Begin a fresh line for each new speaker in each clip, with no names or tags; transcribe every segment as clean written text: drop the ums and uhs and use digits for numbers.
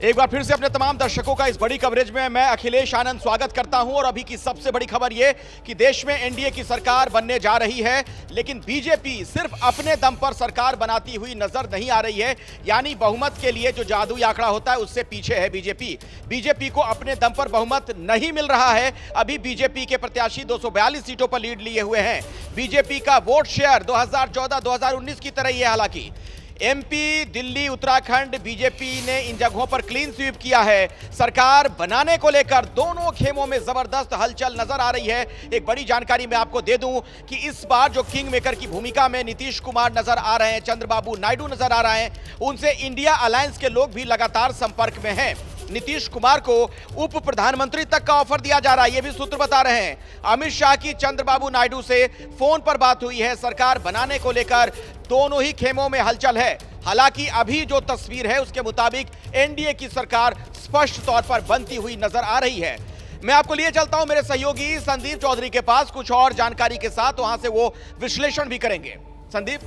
एक बार फिर से अपने तमाम दर्शकों का इस बड़ी कवरेज में मैं अखिलेश आनंद स्वागत करता हूं। और अभी की सबसे बड़ी खबर यह कि देश में एनडीए की सरकार बनने जा रही है, लेकिन बीजेपी सिर्फ अपने दम पर सरकार बनाती हुई नजर नहीं आ रही है। यानी बहुमत के लिए जो जादुई आंकड़ा होता है उससे पीछे है बीजेपी को अपने दम पर बहुमत नहीं मिल रहा है। अभी बीजेपी के प्रत्याशी 242 सीटों पर लीड लिए हुए हैं। बीजेपी का वोट शेयर 2014-2019 की तरह ही है। हालांकि एमपी, दिल्ली, उत्तराखंड बीजेपी ने इन जगहों पर क्लीन स्वीप किया है। सरकार बनाने को लेकर दोनों खेमों में जबरदस्त हलचल नजर आ रही है। एक बड़ी जानकारी मैं आपको दे दूं कि इस बार जो किंग मेकर की भूमिका में नीतीश कुमार नजर आ रहे हैं, चंद्रबाबू नायडू नजर आ रहे हैं, उनसे इंडिया अलायंस के लोग भी लगातार संपर्क में हैं। नीतीश कुमार को उप प्रधानमंत्री तक का ऑफर दिया जा रहा है, यह भी सूत्र बता रहे हैं। अमित शाह की चंद्रबाबू नायडू से फोन पर बात हुई है। सरकार बनाने को लेकर दोनों ही खेमों में हलचल है। हालांकि अभी जो तस्वीर है उसके मुताबिक एनडीए की सरकार स्पष्ट तौर पर बनती हुई नजर आ रही है। मैं आपको लिए चलता हूं मेरे सहयोगी संदीप चौधरी के पास कुछ और जानकारी के साथ, वहां से वो विश्लेषण भी करेंगे। संदीप।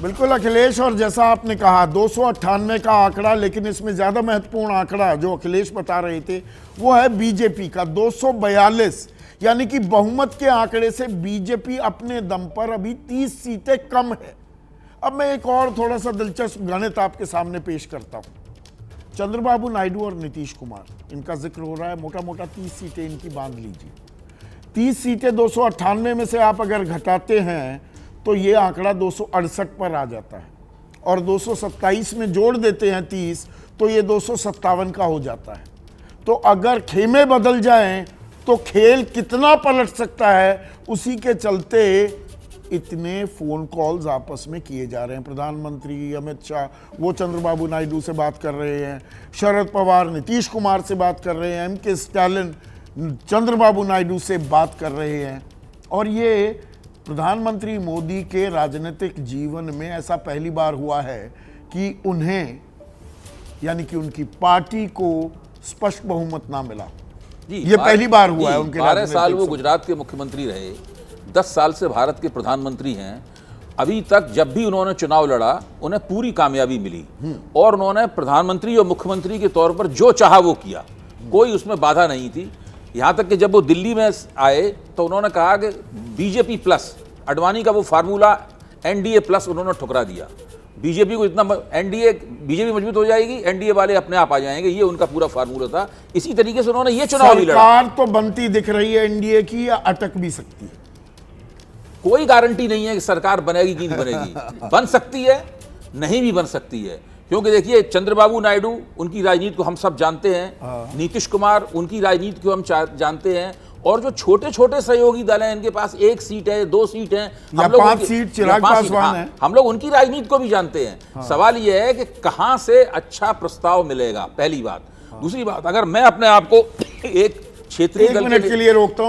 बिल्कुल अखिलेश, और जैसा आपने कहा 298 का आंकड़ा, लेकिन इसमें ज्यादा महत्वपूर्ण आंकड़ा जो अखिलेश बता रहे थे वो है बीजेपी का 242, यानी कि बहुमत के आंकड़े से बीजेपी अपने दम पर अभी 30 सीटें कम है। अब मैं एक और थोड़ा सा दिलचस्प गणित आपके सामने पेश करता हूं। चंद्रबाबू नायडू और नीतीश कुमार, इनका जिक्र हो रहा है, मोटा मोटा 30 सीटें इनकी बांध लीजिए। 30 सीटें 298 में से आप अगर घटाते हैं तो ये आंकड़ा 268 पर आ जाता है, और 227 में जोड़ देते हैं 30 तो ये 257 का हो जाता है। तो अगर खेमे बदल जाएं तो खेल कितना पलट सकता है, उसी के चलते इतने फोन कॉल्स आपस में किए जा रहे हैं। प्रधानमंत्री अमित शाह वो चंद्रबाबू नायडू से बात कर रहे हैं, शरद पवार नीतीश कुमार से बात कर रहे हैं, एम.के. स्टालिन चंद्रबाबू नायडू से बात कर रहे हैं। और ये प्रधानमंत्री मोदी के राजनीतिक जीवन में ऐसा पहली बार हुआ है कि उन्हें, यानी कि उनकी पार्टी को स्पष्ट बहुमत ना मिला। ये पहली बार हुआ है उनके
12 साल वो गुजरात के मुख्यमंत्री रहे, 10 साल से भारत के प्रधानमंत्री हैं। अभी तक जब भी उन्होंने चुनाव लड़ा उन्हें पूरी कामयाबी मिली, और उन्होंने प्रधानमंत्री और मुख्यमंत्री के तौर पर जो चाहा वो किया, कोई उसमें बाधा नहीं थी। यहाँ तक कि जब वो दिल्ली में आए तो उन्होंने कहा कि बीजेपी प्लस, अडवाणी का वो फार्मूला एनडीए प्लस उन्होंने ठुकरा दिया। बीजेपी को इतना बीजेपी मजबूत हो जाएगी, एनडीए वाले अपने आप आ जाएंगे, ये उनका पूरा फार्मूला था। इसी तरीके से उन्होंने ये चुनाव भी लड़ा।
सरकार तो बनती दिख रही है एनडीए की, या अटक भी सकती है?
कोई गारंटी नहीं है कि सरकार बनेगी कि नहीं बनेगी। बन सकती है, नहीं भी बन सकती है, क्योंकि देखिए चंद्रबाबू नायडू उनकी राजनीति को हम सब जानते हैं, नीतीश कुमार उनकी राजनीति को हम जानते हैं, और जो छोटे छोटे सहयोगी दल हैं इनके पास 1 सीट है, 2 सीट है,
हम लोग 5 सीट चिराग पासवान है,
हम लोग उनकी राजनीति को भी जानते हैं। सवाल यह है कि कहां से अच्छा प्रस्ताव मिलेगा, पहली बात। दूसरी बात, अगर मैं अपने आप को एक क्षेत्रीय
दल के लिए रोकता हूं।